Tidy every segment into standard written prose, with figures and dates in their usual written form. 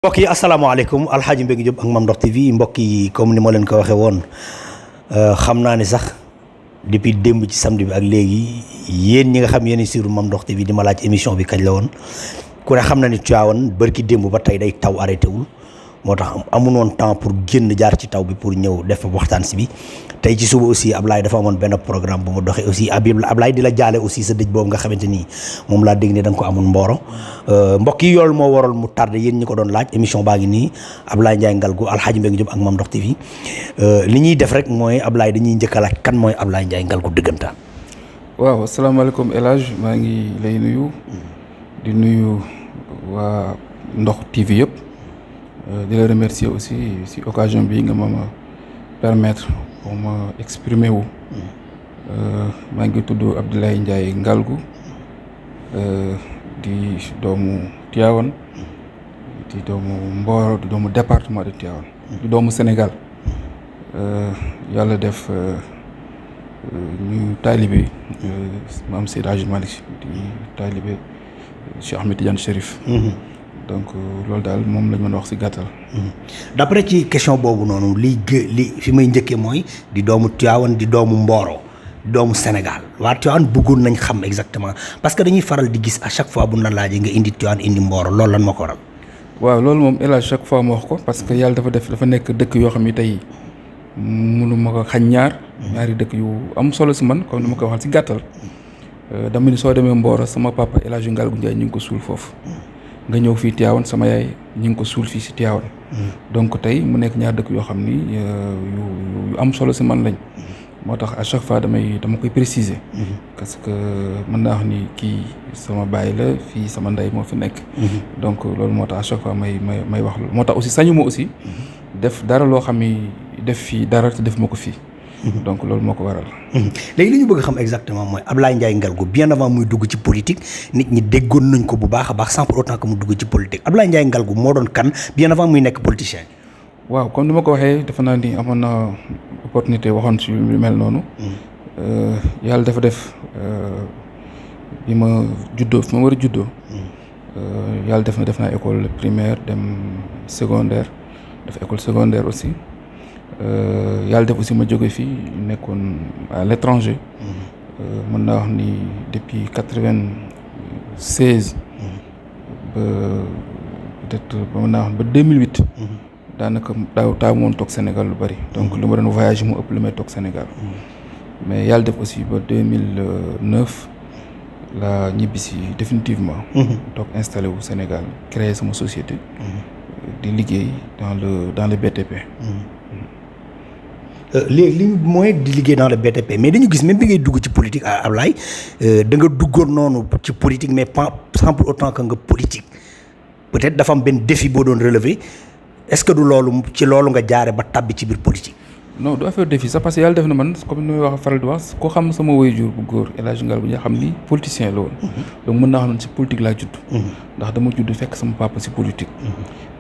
mbokk yi asalaamaaleykum Alxaaji Mbengue Diop ak Mame Ndokh TV mbokk yi comme ni ma leen ko waxee woon xam naa ne sax depuis démb ci samedi bi ak léegi yéen ñi nga xam yéen siiru Mame Ndokh TV di ma laaj émission bi kañ la woon ku ne xam na ni Tivaouane bërki démb ba tey day taw arrêté wul moo tax amun woon temps pour génn jaar ci taw bi pour ñëw def waxtaan si bi tey ci suba aussi Ablaye dafa amoon benn programme bu ma doxee aussi Ablaye di la jaale aussi sa dëj boobu nga xamante ni moom laa dégg ne da nga ko amoon Mboro mbokk yi yoolu moo waral mu tardé yéen ñi ko doon laaj émission baa ngi nii Ablaye Ndiaye Ngalgou Alxaaji Mbengue Diop ak Mame Ndokh TV li ñuy def rek mooy Ablaye dañuy njëkk a laaj kan mooy Ablaye Ndiaye Ngalgou dëggantaan. waaw asalaamaaleykum El Hadj maa ngi lay nuyu di nuyu waa Ndokh TV yëpp di la remercier aussi si occasion bi nga ma permettre pour ma exprimer wu maa ngi tudd Abdoulaye Ndiaye Ngalgou di doomu Tivaouane di doomu Mboro di doomu département de Tivaouane di doomu Sénégal yàlla def ñu taalibe maam Seydi Hadji Malick di taalibe Cheikh Ahmed Tidiane Chérif donc loolu daal moom lañ mën a wax ci gàttal. d'après ci question boobu noonu li fi may njëkkee mooy di doomu Tivaouane di doomu Mboro di doomu Sénégal waa Tivaouane bëggoon nañ xam exactement parce que dañuy faral di gis à chaque fois bu na laajee nga indi Tivaouane indi Mboro loolu lan moo ko waral. waaw loolu moom El Hadj chaque fois ma wax ko parce que yàlla dafa nekk dëkk yoo xam ni tey mënu ma ko xañ ñaari dëkk yu am solo ci man comme ni ma ko waxal ci gàttal dama ni soo demee Mboro sama papa El Hadj Ngalgou Ndiaye ñu ngi ko suul foofu. nga ñëw fii Tivaouane sama yaay ñu ngi ko suul fii ci Tivaouane donc tey mu nekk ñaar dëkk yoo xam ni yu am solo ci man lañ moo tax à chaque fois dama koy préciser parce que mën naa wax ni kii sama baay la fii sama ndey moo fi nekk donc loolu moo tax à chaque fois may wax loolu moo tax aussi sañu ma aussi def dara loo xam ni def fii dara te def ma ko fii donc loolu moo ko waral. léegi li ñu bëgg xam exactement mooy Ablaye Ndiaye Ngalgou bien avant muy dugg ci politique nit ñi déggoon nañ ko bu baax a baax sans pour autant que mu dugg ci politique Ablaye Ndiaye Ngalgou moo doon kan bien avant muy nekk politicien. waaw comme ni ma ko waxee defe naa ni amoon na opportunité waxoon ci lu mel noonu. yàlla dafa def bi ma juddoo fi ma war a juddoo. yàlla def naa école primaire dem secondaire def école secondaire aussi. yàlla def aussi ma jóge fii nekkoon à l'étranger mën naa wax ni depuis 96 ba peut-être mën naa wax ba 2008 daanaka taaw moon toog Sénégal lu bari donc lu ma doon voyage mu ëpp lu may toog Sénégal mais yàlla def aussi ba 2009 la ñibbisi définitivement toog installé wu Sénégal créer sama société di liggéey dans le BTP léegi li mooy di liggéey dans le BTP mais dañu gis même bi ngay dugg ci politique à Ablaye da nga duggoon noonu ci politique mais pas sans pour autant que nga politique peut-être dafa am benn défi boo doon relever est-ce que du loolu ci loolu nga jaare ba tàbbi ci biir politique. non du affaire défi sax parce que yàlla def na man comme ni may wax faral di wax koo xam sama waajur bu góor El Hadj Ngalgou nga xam ni politicien la woon. donc mën naa xam ne ci politique laa judd. ndax dama judd fekk sama papa ci politique.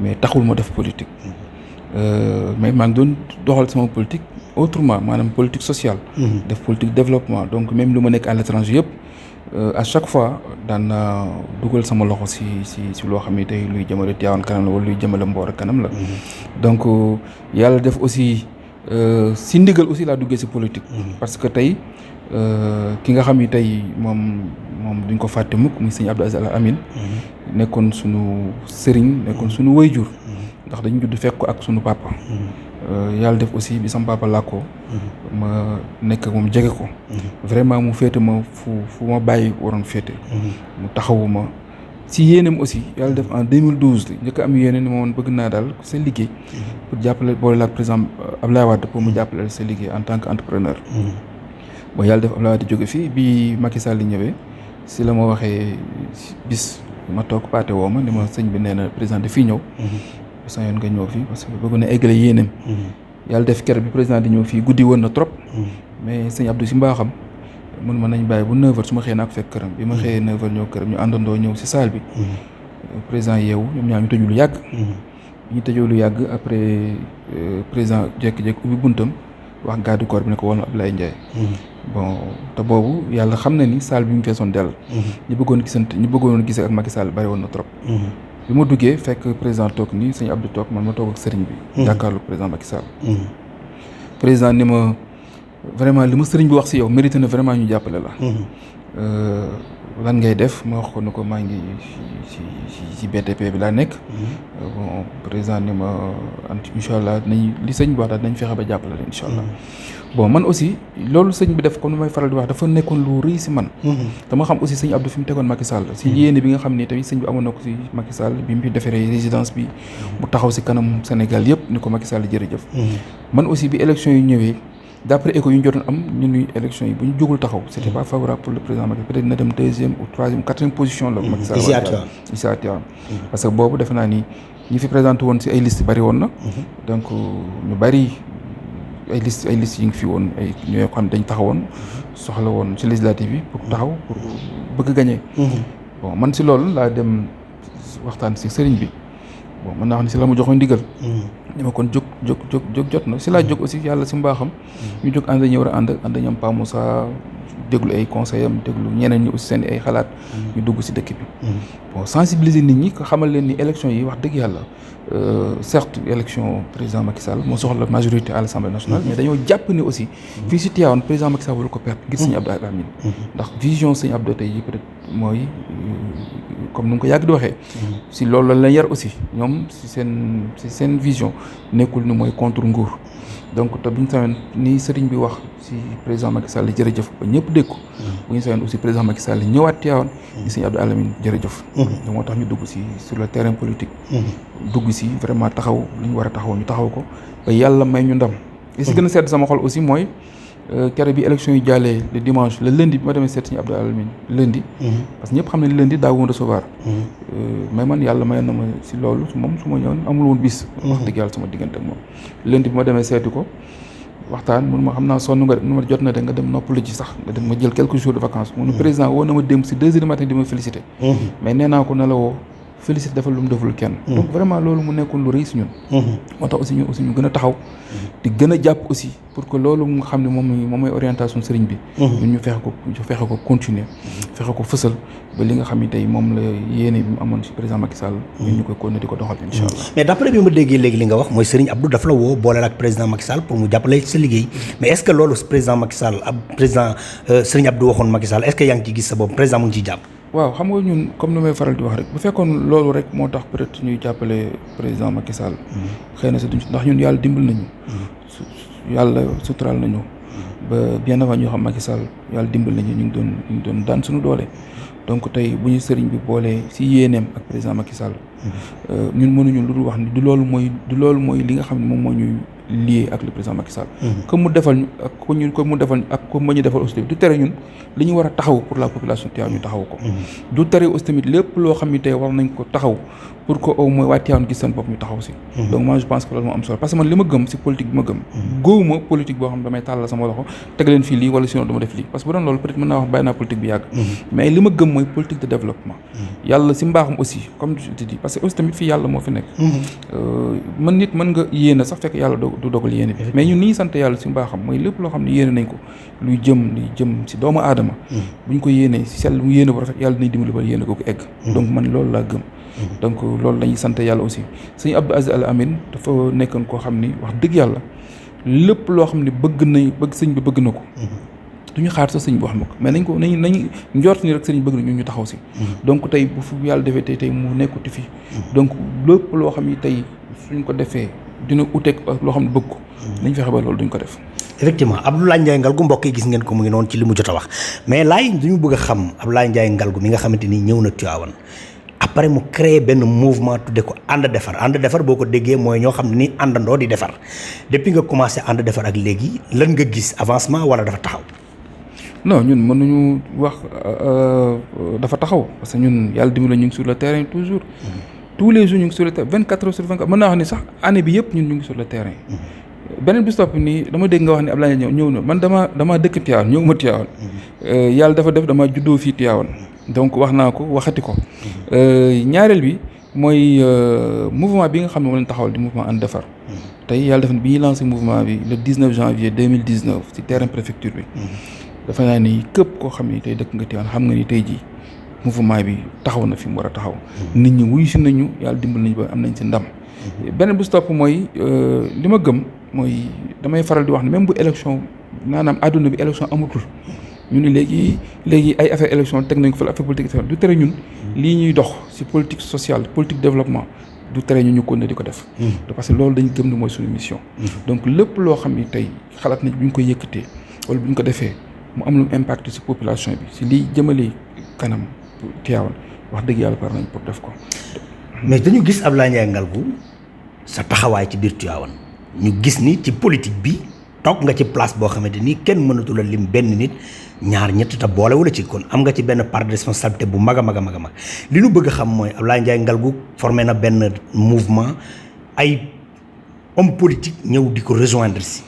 mais taxul ma def politique. mais maa ngi doon doxal sama politique autrement maanaam politique sociale. def politique développement donc même lu ma nekk à l'étranger yëpp à chaque fois daan naa dugal sama loxo si loo xam ne tey luy jëmale Tivaouane kanam la wala luy jëmale Mboro kanam la. donc yàlla def aussi si ndigal aussi laa duggee si politique. parce que tey ki nga xam ni tey moom duñ ko fàtte mukk muy sëñ Abdou Aziz Al Amin nekkoon sunu sëriñ nekkoon sunu wayjur. ndax dañu judd fekk ko ak sunu papa. yàlla def aussi bi sama papa làkkoo ma nekk ak moom jege ko. vraiment mu féete ma fu ma bàyyi waroon féete. mu taxawu ma si yéenam aussi yàlla def en 2012 njëkk am yéene ni ma woon bëgg naa daal sa liggéey. pour jàppale boole la ak président Abdoulaye Wade pour mu jàppale sa liggéey en tant que entrepreneur. bon yàlla def Abdoulaye Wade jóge fii bi Macky Sall li ñëwee si la ma waxee bis ma toog paate woo ma ni ma sëñ bi nee na président fii ñëw. sa yoon nga ñëw fii parce que bëgg na eggale yéeneem. yàlla def kër bi président di ñëw fii guddi woon na trop. mais sëñ Abdou si mbaaxam mun ma nañ bàyyi bu 9h su ma xëyee naa ko fekk këram bi ma xëyee 9h ñëw këram ñu àndandoo ñëw si salle bi. président yeewu ñoom ñaar ñu tëju lu yàgg. ñu tëjoo lu yàgg après président jékki-jékki ubbi buntam wax garde corps bi ne ko wol ma Ablaye Ndiaye. bon te boobu yàlla xam na ni salle bi mu feesoon dell. ñu bëggoon gisee ak Macky Sall bari woon na trop. bi ma duggee fekk président toog nii sëñ Abdou toog man ma toog ak sëriñ bi. jàkkaarlu président Macky Sall. président ni ma vraiment li ma sëriñ bi wax si yow mérité na vraiment ñu jàppale la. lan ngay def ma wax ko ne ko maa ngi ci BTP bi laa nekk. bon président ni ma incha allah dinañ li sëñ bi wax daal dinañ fexe ba jàppale la incha allah. bon man aussi loolu sëñ bi def comme ni may faral di wax dafa nekkoon lu rëy si man. dama xam aussi sëñ Abdou fi mu tegoon Macky Sall si yéene bi nga xam ni tamit sëñ bi amoon na ko si Macky Sall bi mu fi defaree résidence bi. mu taxaw si kanam Sénégal yëpp ni ko Macky Sall jërëjëf. man aussi bi élection yi ñëwee. d'après écho yu ñu jotoon am ñun élection yi bu ñu jógul taxaw c'était pas favorable pour le président Macky peut-être na dem 2e ou 3e 4e position la Macky Sall ici à Tivaouane parce que boobu defe naa ni ñi fi présenté woon si ay liste bari woon na donc ñu bari ay liste yi ngi fi woon ay ñoo xam dañ taxawoon soxla woon ci législative bi pour taxaw pour bëgg gagner bon man si loolu laa dem waxtaan si sëriñ bi bon mën naa wax ni si la ma joxoon ndigal ni ma kon jóg jot na si laa jóg aussi yàlla si mbaaxam ñu jóg ànd ñu war a ànd ñoom Pa Moussa déglu ay conseils am déglu ñeneen ñi aussi seen ay xalaat ñu dugg si dëkk bi bon sensibiliser nit ñi ko xamal leen ni élection yi wax dëgg yàlla certes élection président Macky Sall moo soxla majorité à l'Assemblée nationale mais dañoo jàpp ni aussi fii si Tivaouane président Macky Sall waru ko perdre ngir sëñ Abdou Amin ndax vision sëñ Abdou tey yi peut-être mooy comme ni nga ko yàgg di waxee si loolu la leen yar aussi ñoom si seen vision nekkul ni mooy contre nguur donc te bu ñu sañoon ni sëriñ bi wax si président Macky Sall jërëjëf ba ñëpp dégg ko bu ñu sañoon aussi président Macky Sall ñëwaat Tivaouane ni sëñ Abdou Alamine jërëjëf donc moo tax ñu dugg si sur le terrain politique dugg si vraiment taxaw li ñu war a taxaw ñu taxaw ko ba yàlla may ñu ndam li si gën a sedd sama xol aussi mooy kere bi élection yi jàllee le dimanche le lundi bi ma demee seet sëñ Abdou Alamine lundi parce que ñëpp xam ne lundi daa woon recevoir mais man yàlla may na ma si loolu moom su ma ñëwoon amul woon bis wax dëgg yàlla sama diggante ak moom lundi bi ma demee seeti ko waxtaan mun ma xam naa sonn nga nu ma jot na de nga dem noppalu ji sax nga dem ma jël quelques jours de vacances mu ne président woo na ma démb si 2 heures du matin di ma féliciter mais nee naa ko ne la woo féliciter dafa lu mu deful kenn donc vraiment loolu mu nekkoon lu rëy si ñun moo tax aussi ñu gën a taxaw di gën a jàpp aussi pour que loolu nga xam ne moom mooy orientation sëriñ bi ñun ñu fexe ko continuer fexe ko fësal ba li nga xam ne tey moom la yéene bi mu amoon si président Macky Sall ñun ñu koy continuer di ko doxal incha allah mais d'après bi ma déggee léegi li nga wax mooy sëriñ Abdou dafa la woo booleel ak président Macky Sall pour mu jàppale sa liggéey mais est-ce que loolu président Macky Sall président sëriñ Abdou waxoon Macky Sall est-ce que yaa ngi ci gis sa bopp président mu ngi ciy jàpp waaw xam nga ñun comme ni may faral di wax rek bu fekkoon loolu rek moo tax peut-être ñuy jàppale président Macky Sall xëy na sa duñ ndax ñun yàlla dimbal nañu yàlla suturaal nañu ba bien avant ñoo xam Macky Sall yàlla dimbal nañu ñu ngi doon daan suñu doole donc tey bu ñu sëriñ bi boolee si yéeneem ak président Macky Sall ñun mënuñu lu dul wax ni du loolu mooy li nga xam ne moom moo ñuy lié ak le président Macky Sall comme mu defal ñu ak ko mu defal ak comme ma ñu defal aussi du tere ñun li ñu war a taxaw pour la population Tivaouane ñu taxaw ko du tere aussi tamit lépp loo xam ne tey war nañ ko taxaw pour que au moins waa Tivaouane gis seen bopp ñu taxaw si donc moi je pense que loolu moo am solo parce que man li ma gëm si politique bi ma gëm góowuma politique boo xam ne damay tàllal sama loxo teg leen fii lii wala sinon dama def lii parce que bu doon loolu peut-être mën naa wax bàyyi naa politique bi yàgg mais li ma gëm mooy politique de développement yàlla si mbaaxam aussi comme je te dis parce que aussi tamit fii yàlla moo fi nekk man nit mën nga yéene sax fekk yàlla du dogal yéene bi mais ñun ni ñu sant yàlla si mbaaxam mooy lépp loo xam ne yéene nañ ko luy jëm si doomu aadama bu ñu ko yéenee si sell mu yéene bu rafet yàlla dinañ dimbali ba yéene ko egg donc man loolu laa gëm donc loolu lañuy sant yàlla aussi sëñ Abdou Aziz Al Amine dafa nekkoon koo xam ni wax dëgg yàlla lépp loo xam ne bëgg sëñ bi bëgg na ko duñu xaar sax sëñ bi wax ma ko mais nañ njort ni rek sëñ bëgg na ñu taxaw si donc tey bu fu yàlla defee tey mu nekkuti fi donc lépp loo xam ne tey suñ ko defee dina uteeg loo xam ne bëgg ko nañ fexe ba loolu duñ ko def effectivement Abdoulaye Ndiaye Ngalgou mbokk yi gis ngeen ko mu ngi noonu ci li mu jot a wax mais laay duñu bëgg a xam Abdoulaye Ndiaye Ngalgou mi nga xamante ni ñëw na Tivaouane après mu créé benn mouvement tudde ko ànd defar boo ko déggee mooy ñoo xam ne ni àndandoo di defar depuis nga commencé ànd defar ak léegi lan nga gis avancement wala dafa taxaw non ñun mënuñu wax dafa taxaw parce que ñun yàlla dimbali ñu ngi sur le terrain toujours tous les jours ñu ngi sur le terrain 24 heures sur 24 mën naa wax ni sax année bi yëpp ñun ñu ngi sur le terrain beneen bis topp nii dama dégg nga wax ni Abdoulaye ñëw na man damaa dëkk Tivaouane ñëw ma Tivaouane yàlla dafa def damaa juddoo fii Tivaouane donc wax naa ko waxati ko ñaareel bi mooy mouvement bi nga xam ne moo leen taxawal di mouvement ànd defar tey yàlla def na bi ñuy lancé mouvement bi le 19 janvier 2019 ci terrain préfecture bi dafa naa ni képp koo xam ni tey dëkk nga Tivaouane xam nga ni tey jii mouvement bi taxaw na fi mu war a taxaw. nit ñi wuyu si nañu yàlla dimbal nañu ba am nañ ci ndam. beneen bu topp mooy li ma gëm mooy damay faral di wax ne même bu élection maanaam àdduna bi élection amatul ñu ne léegi ay affaire élection teg nañ ko fa affaire politique du tere ñun lii ñuy dox ci politique sociale politique développement du tere ñu ko ne di ko def. parce que loolu dañu gëm ne mooy suñu mission. donc lépp loo xam ni tey xalaat nañ bu ñu ko yëkkatee wala bu ñu ko defee mu am lu impact ci population bi ci liy jëmale kanam Tivaouane wax dëgg yàlla par nañ pour def ko. mais dañu gis Abdoulaye Ndiaye Ngalgou sa taxawaay ci biir Tivaouane ñu gis ni ci politique bi toog nga ci place boo xamante ni kenn mënatul a lim benn nit ñaar ñett te boole wala ci kon am nga ci benn part de responsabilité bu mag a mag a mag a mag li ñu bëgg a xam mooy Abdoulaye Ndiaye Ngalgou formé na benn mouvement ay homme politique ñëw di ko rejoindre si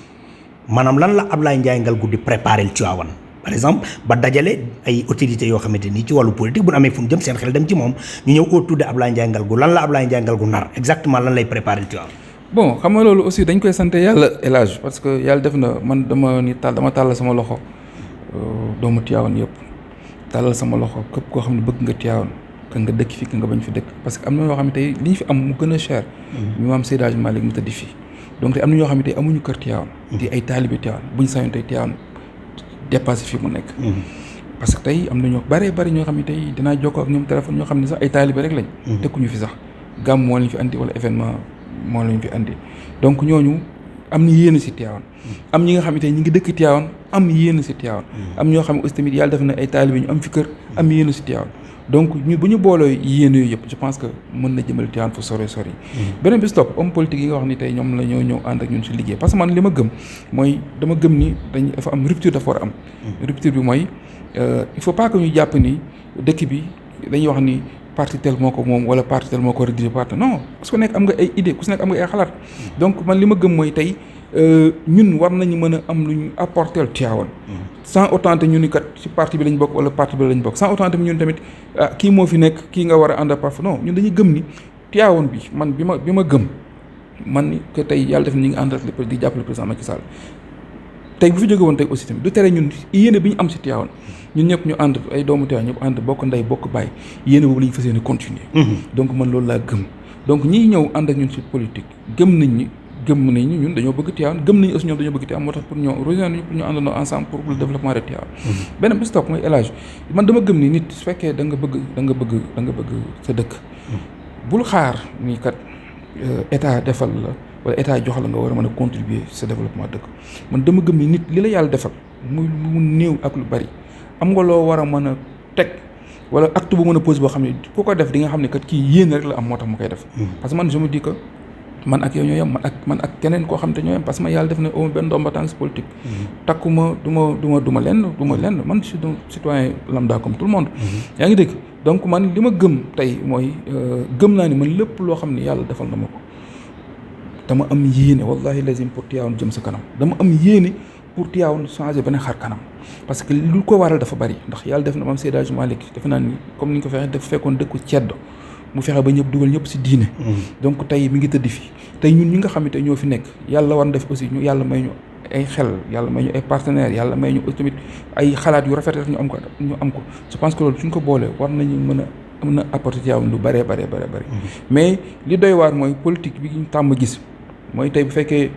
maanaam lan la Abdoulaye Ndiaye Ngalgou di préparer Tivaouane par exemple ba dajale ay autorités yoo xamante ni ci wàllu politique bu ñu amee fu ñu jëm seen xel dem ci moom ñu ñëw autour de Abdoulaye Ndiaye Ngalgou lan la Abdoulaye Ndiaye Ngalgou nar exactement lan lay préparer Tivaouane. bon xam nga loolu aussi dañ koy sant yàlla El Hadj parce que yàlla def na man dama tàllal sama loxo doomu Tivaouane yëpp tàllal sama loxo képp koo xam ne bëgg nga Tivaouane ka nga dëkk fi ka nga bañ fi dëkk parce que am na yoo xam ne tey li ñu fi am mu gën a cher. ñu maam Seydi Hadji Malick mu tëdd fii donc tey am na ñoo xam ne tey amuñu kër Tivaouane. di ay taalibe Tivaouane buñ sañoon tey Tivaouane dépassé fii mu nekk. parce que tey am na ñoo bëree bëri ñoo xam ne tey dinaa jokkoo ak ñoom téléphone ñoo xam ne sax ay taalibe rek lañ. dëkkuñu fi sax gàmm moo leen fi andi wala événement moo leen fi andi donc ñooñu am na yéene si Tivaouane. am ñi nga xam ne tey ñi ngi dëkk Tivaouane am yéene si Tivaouane. am ñoo xam ne aussi tamit yàlla def na ay taalibe ñu am fi kër am yéene si Tivaouane donc ñu bu ñu booloo yéene yooyu yëpp je pense que mën na jëmal Tivaouane fu sori sori. beneen bi stop homme politique yi nga wax ni tey ñoom la ñoo ñëw ànd ak ñun si liggéey parce que man li ma gëm mooy dama gëm ni dafa am rupture dafa war a am. rupture bi mooy il faut pas que ñu jàpp ni dëkk bi dañuy wax ni parti tel moo ko moom wala parti tel moo ko rédigé parti non ku si nekk am nga ay idée ku si nekk am nga ay xalaat donc man li ma gëm mooy tey ñun war nañu mën a am lu ñu apporter Tivaouane sans autant que ñu ni kat ci parti bi lañ bokk wala parti bi lañ bokk sans autant que ñun tamit kii moo fi nekk kii nga war a ànd parfois non ñun dañuy gëm ni Tivaouane bi man bi ma gëm man que tey yàlla def na ñu ngi ànd ak di jàppale président Macky Sall tey bu fi jóge woon tey aussi tamit du tere ñun yéene bi ñu am si Tivaouane ñun ñëpp ñu ànd ay doomu Tivaouane ñëpp ànd bokk ndey bokk baay yéene boobu la ñu fas yéene continuer donc man loolu laa gëm donc ñiy ñëw ànd ak ñun si politique gëm nañ ni ñun dañoo bëgg Tivaouane gëm nañu aussi ñoom dañoo bëgg Tivaouane moo tax pour ñoo rejoindre ñu pour ñu àndandoo ensemble pour le développement de Tivaouane beneen bi stop mooy élage man dama gëm ni nit su fekkee da nga bëgg sa dëkk bul xaar ni kat état defal la wala état jox la nga war a mën a contribuer sa développement dëkk man dama gëm ni nit li la yàlla defal mu néew ak lu bari am nga loo war a mën a teg wala acte bu mën a posé boo xam ne ku ko def di nga xam ne kat kii yéen rek la am moo tax mu koy def parce que man je me dis que man ak yow ñoo yem man ak keneen koo xam te ñoo yem parce que man yàlla def na au benn ndomba tànk si politique takkuma du ma lenn man je suis un citoyen lambda comme tout le monde yaa ngi dégg donc man li ma gëm tey mooy gëm naa ni man lépp loo xam ne yàlla defal na ma ko dama am yéene wallahi lazim pour Tivaouane jëm sa kanam dama am yéene pour Tivaouane changer beneen xar kanam parce que lu ko waral dafa bari ndax yàlla def na maam Seydi Hadji Malick defe naa ni comme ni ñu ko fexee dafa fekkoon dëkku ceddo mu fexe ba ñëpp dugal ñëpp ci diine donc tey mi ngi tëdd fii tey ñun ñi nga xam ne tey ñoo fi nekk yàlla war na def aussi ñu yàlla may ñu ay xel yàlla may ñu ay partenaires yàlla may ñu tamit ay xalaat yu rafet ñu am ko je pense que loolu suñ ko boolee war nañu mën a apporter Tivaouane lu bëree mais li doy waar mooy politique bi ñu tàmm gis mooy tey bu fekkee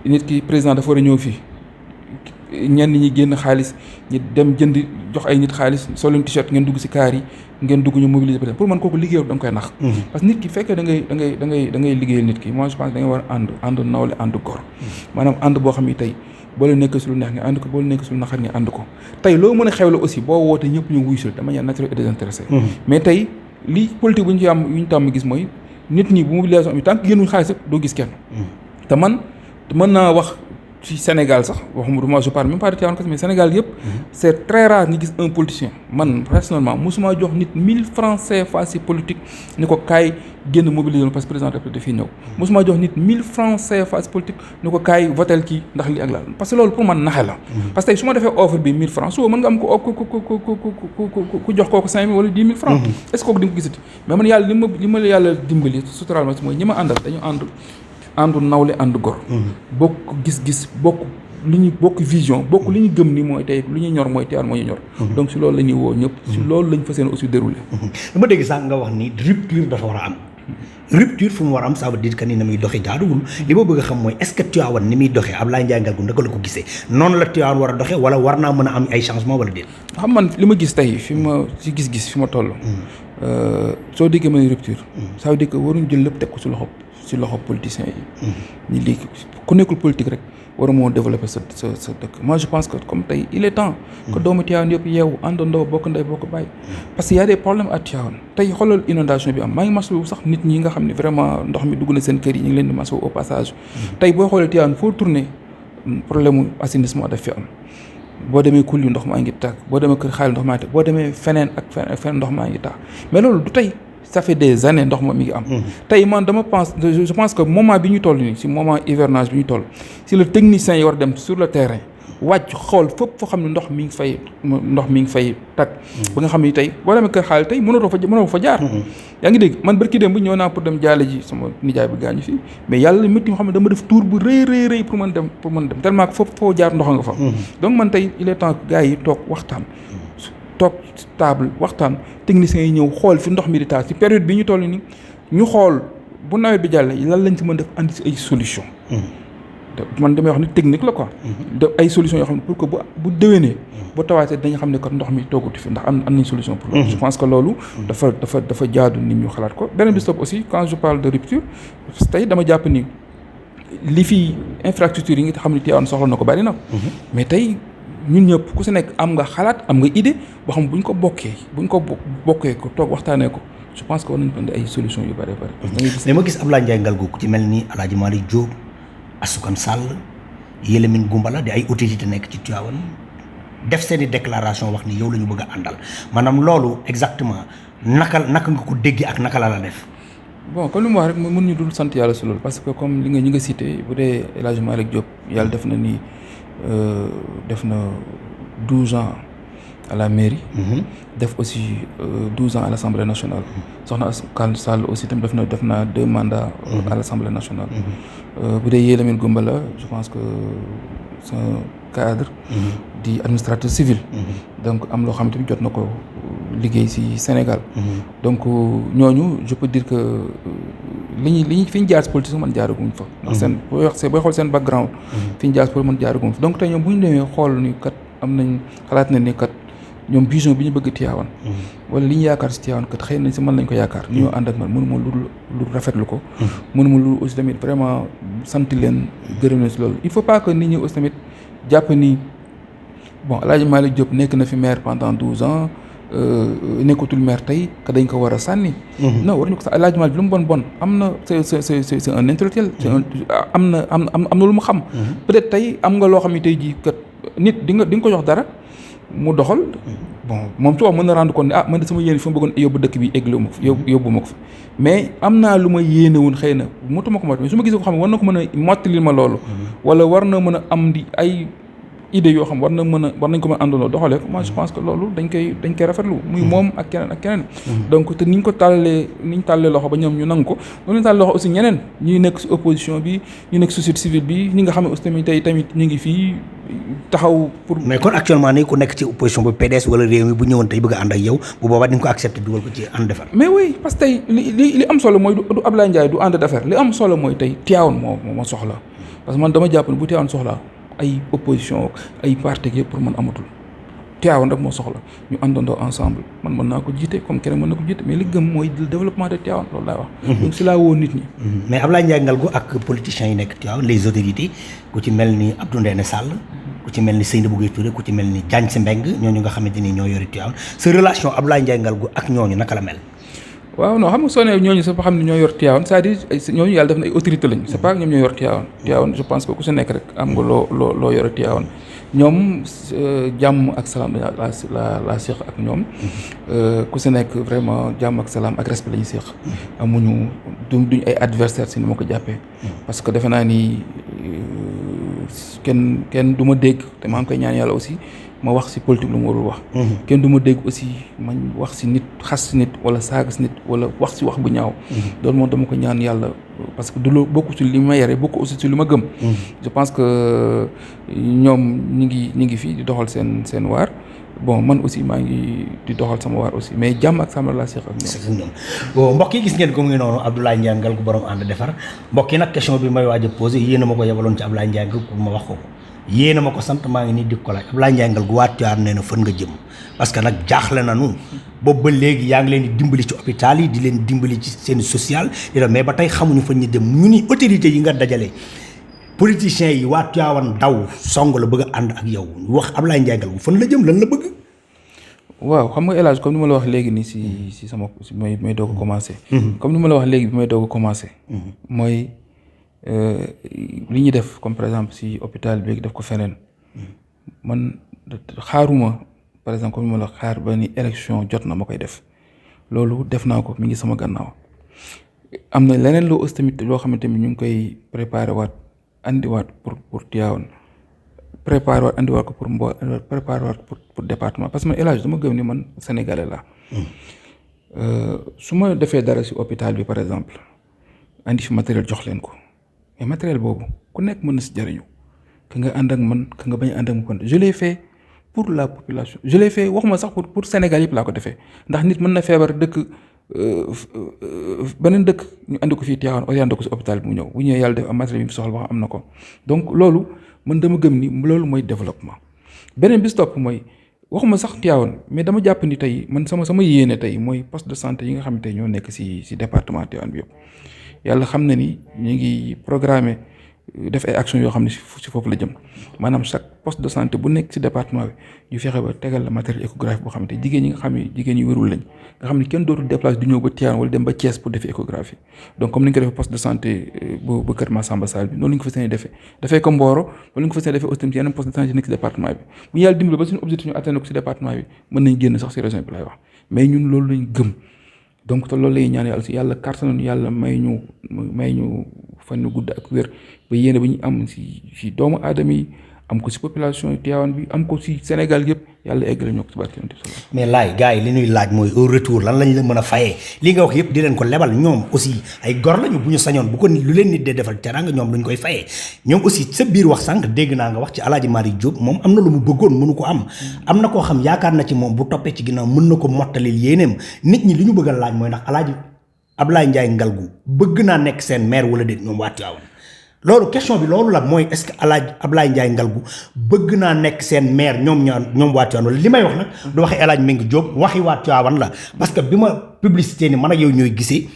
nit ki président dafa war a ñëw fii ñenn ñi génn xaalis ñi dem jënd jox ay nit xaalis sol leen t-shirt ngeen dugg ci kaar yi ngeen dugg ñu mobiliser peut-être pour man kooku liggéeyam da nga koy nax parce que nit ki fekkee da ngay liggéeyal nit ki moi je pense da nga war a ànd nawle ànd gor maanaam ànd boo xam ne tey boo leen nekk si lu neex nga ànd ko boo leen nekk si lu naqar nga ànd ko tey loo mën a xewle aussi boo wootee ñëpp ñu wuyu si de manière naturelle et désintéressée mais tey li politique bu ñu ci am yu ñu tàmm gis mooy nit ñi bu mobilisation am tant que génnuñ xaalis rek doo gis kenn te man mën naa wax ci Sénégal sax waxuma moi je parle même pas de Tivaouane mais Sénégal yëpp c'est très rare nga gis un politicien man personnellement mosuma jox nit 1000 francs CFA ci politique ni ko kaay génn mobiliser parce que président de la République dafay ñëw mosuma jox nit 1000 francs CFA ci politique ni ko kaay votel kii ndax lii ak la parce que loolu pour man naxe la parce que tey su ma defee offre bi 1000 francs suba mën nga am ko ku jox kooku 5000 wala 10 000 francs est-ce que kooku di nga ko gisati mais man yàlla li ma yàlla dimbali suturaal ma mooy ñi ma àndal dañu àndu nawle ànd gor bokk gis-gis bokk li ñu bokk vision bokk li ñu gëm ni mooy tey lu ñu ñor mooy Tivaouane moo ñu ñor. donc si loolu la ñuy woo ñëpp. si loolu lañ fas yéene aussi déroulé. dama dégg sax nga wax ni rupture dafa war a am. rupture fu mu war a am ça veut dire que ni na muy doxee jaaduwul li ma bëgg a xam mooy est-ce que Tivaouane ni muy doxee Abdoulaye Ndiaye Ngalgou naka la ko gisee noonu la Tivaouane war a doxee wala war naa mën a am ay changement wala déet. xam man li ma gis tey fi ma ci gis-gis fi ma toll. soo déggee may rupture. ça veut dire que waruñ jël lépp teg ko ci loxo politiciens yi. ni lii ku nekkul politique rek waru moo développer sa dëkk. moi je pense que comme tey il est temps. que doomu Tivaouane yëpp yeewu àndandoo bokk ndey bokk bàyyi. parce que y a des problèmes à Tivaouane tey xoolal inondation bi am maa ngi masawu sax nit ñi nga xam ne vraiment ndox mi dugg na seen kër yi ñu ngi leen di masawu au passage. tey boo xoolee Tivaouane foo tourné problème mu assainissement daf fi am. boo demee kul yu ndox maa ngi tàkk boo demee kër xaalis ndox maa ngi tàkk boo demee feneen ak feneen ndox maa ngi tàkk mais loolu du tey ça fait des années ndox ma mi ngi am. tey man dama pense je pense que moment bi ñu toll nii si moment hivernage bi ñu toll si le technicien yi war dem sur le terrain wàcc xool fépp foo xam ne ndox mi ngi fay tàkk. ba nga xam ne tey boo demee kër xaalis tey mënatoo fa jaar. yaa ngi dégg man barki dem bu ñëw naa pour dem jaale ji sama nijaay bi gaañu fii mais yàlla métti nga xam ne dama def tour bu rëy pour mën dem tellement que foo jaar ndox nga fa. donc man tey il est temps que gars yi toog waxtaan. toog table waxtaan techniciens yi ñëw xool fi ndox mi di taal ci période bi ñu toll nii ñu xool bu nawet bi jàllee lan lañ ci mën def andi ci ay solution man damay wax ni technique la quoi. de ay solutions yoo xam ne pour que bu déwénee. bu tawaatee dañu xam ne kat ndox mi tooguti fi ndax am nañ solution pour loolu. je pense que loolu. dafa jaadu nit ñu xalaat ko beneen bi stop aussi quand je parle de rupture tey dama jàpp ni li fi infrastructure yi nga xam ne Tivaouane soxla na ko bari na. mais tey ñun ñëpp ku si nekk am nga xalaat am nga idée boo xam buñ ko bokkee ko toog waxtaanee ko je pense que war nañu indi ay solutions yu bari bari. mais ma gis Abdoulaye Ndiaye Ngalgou ku ci mel ni El Hadj Malick Diop Assoukan Sall Yélamine Goumbala di ay autorité nekk ci Tivaouane def seeni déclaration wax ni yow la ñu bëgg a àndal maanaam loolu exactement naka nga ko déggee ak naka la def. bon comme li mu wax rek mën ñu dul sant yàlla si loolu parce que comme li nga ñi nga cité bu dee El Hadj Malick Diop yàlla def na ni def na 12 ans à la mairie. def aussi 12 ans à l'Assemblée nationale. soxna Assoukan Sall aussi tamit def na 2 mandats à l'Assemblée nationale. bu dee Yélamine Goumbala je pense que c'est un cadre. di administrateur civil. donc am loo xam ne tamit jot na ko liggéey ci Sénégal. donc ñooñu je peux dire que li ñu fi ñu jaar ci politique man jaaraguñ fa. ndax seen booy xool seen background. fi ñu jaar ci politique man jaaraguñ fa donc tey ñoom bu ñu demee xool ni kat am nañ xalaat na ni kat ñoom vision bi ñu bëgg Tivaouane. wala li ñu yaakaar ci Tivaouane kat xëy na ci man lañ ko yaakaar. ñu ñoo ànd ak man mënuma lu rafetlu ko. mënuma lu aussi tamit vraiment sant leen gërëm leen ci loolu il faut pas que nit ñi aussi tamit jàpp ni. bon El Hadj Malick Diop nekk na fi maire pendant 12 ans nekkatul maire tey que dañ ko war a sànni. non waruñu ko sax El Hadj Malick lu mu bon am na c'est un intellectuel. am na lu mu xam. peut-être tey am nga loo xam ne tey jii kat nit di nga ko jox dara mu doxal. bon moom ci wax mën na rendre compte ne man de sama yéene fi ma bëggoon yóbbu dëkk bi egg yóbbu ma ko fi mais am naa lu ma yéene woon xëy na motuma ko mais su ma gisee ko xam ne war na ko mën a mottali ma loolu. wala war na mën a am di ay. idée yoo xam war nañ ko mën a àndandoo doxalee ko moi je pense que loolu dañ koy rafetlu muy moom ak keneen donc te ni ñu tàllee loxo ba ñoom ñu nangu ko noonu ñu tàllee loxo aussi ñeneen ñi nekk ci opposition bi ñu nekk société civile bi ñi nga xam ne aussi tamit ñu ngi fii taxaw pour. mais kon actuellement nii ku nekk ci opposition bi PDS wala réew mi bu ñëwoon tey bëgg a ànd ak yow bu boobaa di nga ko accepté dugal ko ci ànd defar. mais oui parce que tey li am solo mooy du Abdoulaye Ndiaye du ànd defar li am solo mooy tey Tivaouane moo soxla parce que man dama jàpp ne bu Tivaouane soxla ay opposition ay parti yëpp pour man amatul Tivaouane rek moo soxla ñu àndandoo ensemble man mën naa ko jiite comme keneen mën na ko jiite mais li gëm mooy le développement de Tivaouane loolu laay wax. donc si laa woo nit ñi. mais Abdoulaye Ndiaye Ngalgou ak politiciens yi nekk Tivaouane les autorités ku ci mel ni Abdou Ndéné Sall. ku ci mel ni Seynabou Guèye Touré ku ci mel ni Diagne Sy Mbengue ñooñu nga xamante ni ñoo yore Tivaouane sa relation Abdoulaye Ndiaye Ngalgou ak ñooñu naka la mel. waaw non xam nga soo nee ñooñu sax ba xam ne ñoo yor Tivaouane c'est-à-dire ñooñu yàlla def na ay autorité lañu c'est pas ñoom ñoo yor Tivaouane je pense que ku si nekk rek am nga loo yore Tivaouane ñoom jàmm ak salaam la séq ak ñoom ku si nekk vraiment jàmm ak salaam ak respect la ñu séq amuñu duñ ay adversaire si ni ma ko jàppee parce que defe naa ni kenn du ma dégg te maa ngi koy ñaan yàlla aussi ma wax ci politique lu mu warul wax. kenn du ma dégg aussi ma wax ci nit xas ci nit wala saaga ci nit wala wax ci wax bu ñaaw. loolu moom dama ko ñaan yàlla parce que du loo bokku ci li ma yare bokku aussi ci li ma gëm. je pense que ñoom ñi ngi fii di doxal seen waar. bon man aussi maa ngi di doxal sama waar aussi mais jàmm ak sama laa seq ak ñoom. bon mbokk yi gis ngeen ko mu ngi noonu Abdoulaye Ndiaye Ngalgou borom ànd defar mbokk yi nag question bi may waaj a posé yéen a ma ko yebaloon ci Abdoulaye Ndiaye Ngalgou pour ma wax ko yéen a ma ko sant maa ngi nii di ko laaj Abdoulaye Ndiaye Ngalgou waa Tivaouane nee na fan nga jëm parce que nag jaaxle nañu boobu ba léegi yaa ngi leen di dimbali ci hôpital yi di leen dimbali ci seen social mais ba tey xamuñu fan ñu dem ñu ni autorité yi nga dajale politiciens yi waa Tivaouane daw song la bëgg a ànd ak yow wax Abdoulaye Ndiaye Ngalgou fan la jëm lan la bëgg. waaw xam nga El Hadj comme ni ma la wax léegi nii si sama may doog a commencé. comme ni ma la wax léegi bi may doog a commencé. mooy li ñuy def comme par exemple si hôpital bi def ko feneen man xaaruma par exemple comme ni ma la xaar ba ni élection jot na ma koy def loolu def naa ko mi ngi sama gannaaw am na leneen loo aussi tamit loo xamante ni ñu ngi koy préparé waat andiwaat pour Tivaouane préparé waat andiwaat ko préparé waat pour département parce que man El Hadj dama gëm ni man sénégalais la su ma defee dara si hôpital bi par exemple andi fi matériel jox leen ko mais matériel boobu ku nekk mën na si jariñu ka nga ànd ak man ka nga bañ a ànd ak man je l'ai fait pour la population je l'ai fait waxuma sax pour Sénégal yëpp laa ko defee ndax nit mën na feebar dëkk beneen dëkk ñu andi ko fii Tivaouane orienté ko si hôpital bi mu ñëw bu ñëwee yàlla def am matériel bi mu soxla wax am na ko donc loolu man dama gëm ni loolu mooy développement beneen bis topp mooy waxuma sax Tivaouane mais dama jàpp ni tey man sama yéene tey mooy poste de santé yi nga xam ne tey ñoo nekk si département Tivaouane bi yëpp yàlla xam na ni ñu ngi programmer def ay actions yoo xam ne si foofu la jëm maanaam chaque poste de santé bu nekk si département bi ñu fexe ba tegal la matériel échographie boo xam ne jigéen ñi nga xam ne jigéen yu wérul lañ nga xam ne kenn dootul déplacer du ñëw ba Tivaouane wala dem ba Thiès pour defi échographie donc comme ni ñu ko defee poste de santé bu Kër Massamba Sall bi noonu la ñu ko fas yéene defee ko Mboro noonu la ñu ko fas yéene defee aussi tamit yeneen poste de santé nekk si département bi bu ñu yàlla dimbali ba suñu objectif ñu atteindre ko si département bi mën nañ génn sax si région bi laay wax mais ñun loolu lañ gëm donc te loolu lay ñaan yàlla si yàlla kàttan yàlla may ñu fan ñu gudd ak wér ba yéene ba ñu am si doomu aadama yi am ko si population Tivaouane bi am ko si Sénégal yëpp yàlla eggale ñoo ko si barke Yonent bi mais laay gars yi li ñuy laaj mooy au retour lan lañ la mën a fayee li nga wax yëpp di leen ko lebal ñoom aussi ay gor lañu bu ñu sañoon bu ko lu leen nit dee defal teraanga ñoom luñ koy fayee ñoom aussi sa biir wax sànq dégg naa nga wax ci Alaaji Malick Diop moom am na lu mu bëggoon mënu ko am na koo xam yaakaar na ci moom bu toppee ci ginnaaw mën na ko mottalil yéeneem nit ñi li ñu bëgg a laaj mooy ndax Alaaji Abdoulaye Ndiaye Ngalgou bëgg naa nekk seen maire wala déet ñoom waa Tivaouane loolu question bi loolu la mooy est-ce que Abdoulaye Ndiaye Ngalgou bëgg naa nekk seen maire ñoom waa Tivaouane wala li may wax nag du waxi El Hadj Mbengue Diop waxi waa Tivaouane la parce que bi ma publicité ni man ak yow ñooy gisee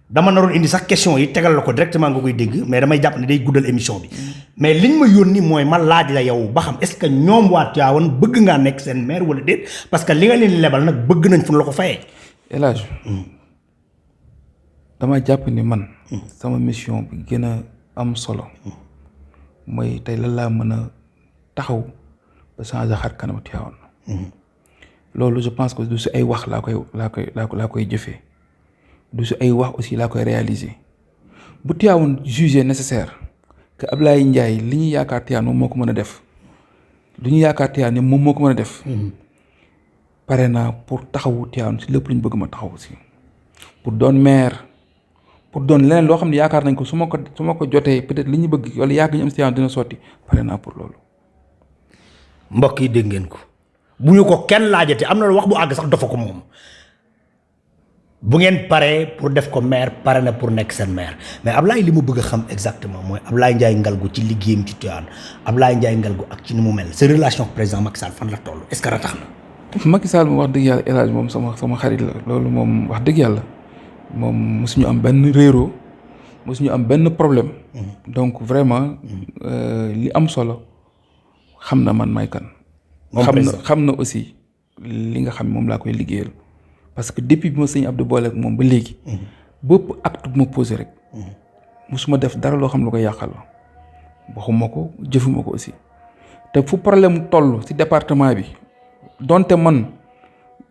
dama naroon indi sax question yi tegal la ko directement nga koy dégg mais damay jàpp ne day guddal émission bi mais liñ ma yónni mooy ma laaj la yow ba xam est-ce que ñoom waa Tivaouane bëgg ngaa nekk seen maire wala déet parce que li nga leen lebal nag bëgg nañ fu la ko fayee. El Hadj dama jàpp ni man sama mission bi gën a am solo mooy tey lan laa mën a taxaw ba changer xar kanam Tivaouane loolu je pense que du si ay wax laa koy jëfee du si ay wax aussi laa koy réaliser bu Tivaouane jugé nécessaire que Abdoulaye Ndiaye li ñuy yaakaar Tivaouane moom moo ko mën a def li ñu yaakaar Tivaouane ne moom moo ko mën a def pare naa pour taxawu Tivaouane si lépp lu ñu bëgg ma taxaw si pour doon maire pour doon leneen loo xam ne yaakaar nañ ko su ma ko jotee peut-être li ñu bëgg wala yàgg ñu am si Tivaouane dina sotti pare naa pour loolu. mbokk yi dégg ngeen ko bu ñu ko kenn laajate am na wax bu àgg sax dafa ko moom bu ngeen paree pour def ko maire pare na pour nekk seen maire mais Ablaye li mu bëgg a xam exactement mooy Ablaye Ndiaye Ngalgou ci liggéeyam ci Tivaouane Ablaye Ndiaye Ngalgou ak ci ni mu mel sa relation ak président Macky Sall fan la toll est-ce que ratax na. Macky Sall moom wax dëgg yàlla El Hadj moom sama xarit la loolu moom wax dëgg yàlla. moom mosuñu am benn réeroo mosuñu am benn problème donc vraiment li am solo xam na man may kan xam na aussi li nga xam moom laa koy liggéeyal parce que depuis bi ma sëñ Abdou boole ak moom ba léegi bépp acte bu ma posé rek mosuma def dara loo xam lu koy yàqal waxuma ko jëfuma ko aussi te fu problème toll ci département bi donte man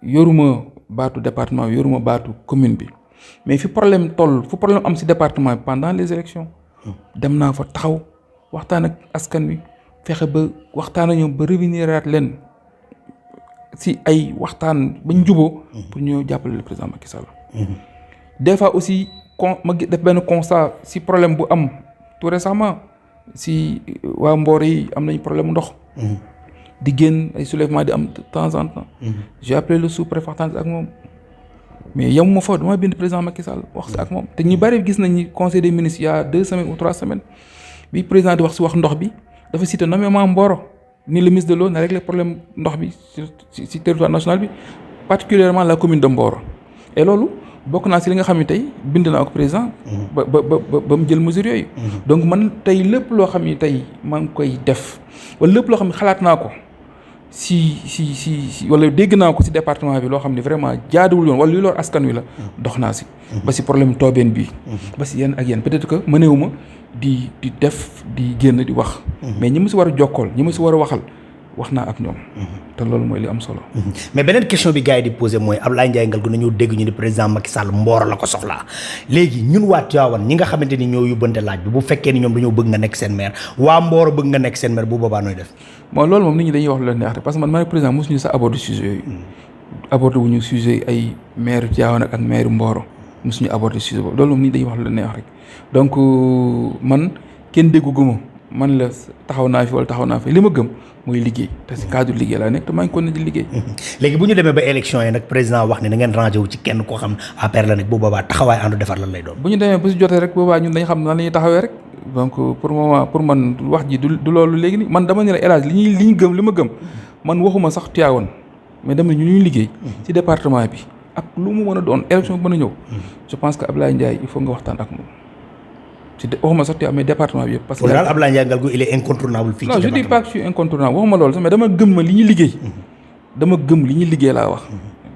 yoruma baatu département bi yoruma baatu commune bi mais fu problème am ci département bi pendant les élections dem naa fa taxaw waxtaan ak askan wi fexe ba waxtaan ak ñoom ba revenir leen si ay waxtaan bañ juboo pour ñu jàppale le président Macky Sall. des fois aussi ma def benn constat si problème bu am tout récemment si waa Mboro yi am nañ problème ndox. di génn ay soulèvement di am de temps en temps. j'ai appelé le sous-préfet ak moom. mais yow ma fa dama bind président Macky Sall wax si ak moom te ñu bari gis nañ ni conseil des ministres il y a 2 semaines ou 3 semaines bi président di wax si wax ndox bi dafa cité nommément Mboro ni le ministre de l'eau na régler problème ndox bi si territoire national bi particulièrement la commune de Mboro. et loolu bokk naa si li nga xam ne tey bind naa ko président. ba mu jël mesures yooyu. donc man tey lépp loo xam ne tey maa ngi koy def wala lépp loo xam ne xalaat naa ko. si wala dégg naa ko si département bi loo xam ne vraiment jaaduwul yoon wala luy lor askan wi la dox naa si ba si problème toobeen bi ba si yenn ak yenn peut-être que mënewuma di def di génn di wax mais ñi ma si war a jokkool ñi ma si war a waxal wax naa ak ñoom te loolu mooy li am solo mais beneen question bi gars yi di posé mooy Abdoulaye Ndiaye Ngalgou nañoo dégg ñu ni président Macky Sall Mboro la ko soxlaa léegi ñun waa Tivaouane ñi nga xamante ni ñoo yóbbante laaj bi bu fekkee ni ñoom dañoo bëgg nga nekk seen maire waa Mboro bëgg nga nekk seen maire bu boobaa nooy def bon loolu moom nit ñi dañuy wax lu leen neex rek parce que man président mosuñu sax aborder sujet yooyu aborder wuñu sujet ay maire Tivaouane ak maire Mboro mosuñu aborder sujet boobu loolu moom nit ñi dañuy wax lu leen neex rek donc man kenn dégguguma man la taxaw naa fi wala taxaw naa fi li ma gëm mooy liggéey te si cadre liggéey laa nekk te maa ngi ko ne di liggéey. léegi bu ñu demee ba élection yi nag président wax ne na ngeen rangé wu ci kenn koo xam APR la nekk bu boobaa taxawaay ànd defar lan lay doon. bu ñu demee ba si jotee rek boobaa ñun dañu xam nan la ñuy taxawee rek donc pour man wax ji du loolu léegi ni man dama ne la élage li ñu gëm li ma gëm man waxuma sax Tivaouane mais dama ne ñu ñuy liggéey ci département bi ak lu mu mën a doon élection bi mën a ñëw je pense que Abdoulaye Ndiaye il faut nga waxtaan ak moom. waxuma sax mais département bi yëpp. parce que daal Abdoulaye Ndiaye Ngalgou il est incontournable. fii ci département non je dis pas que je suis incontournable waxuma loolu sax mais dama gëm li ñuy liggéey. dama gëm li ñuy liggéey laa wax.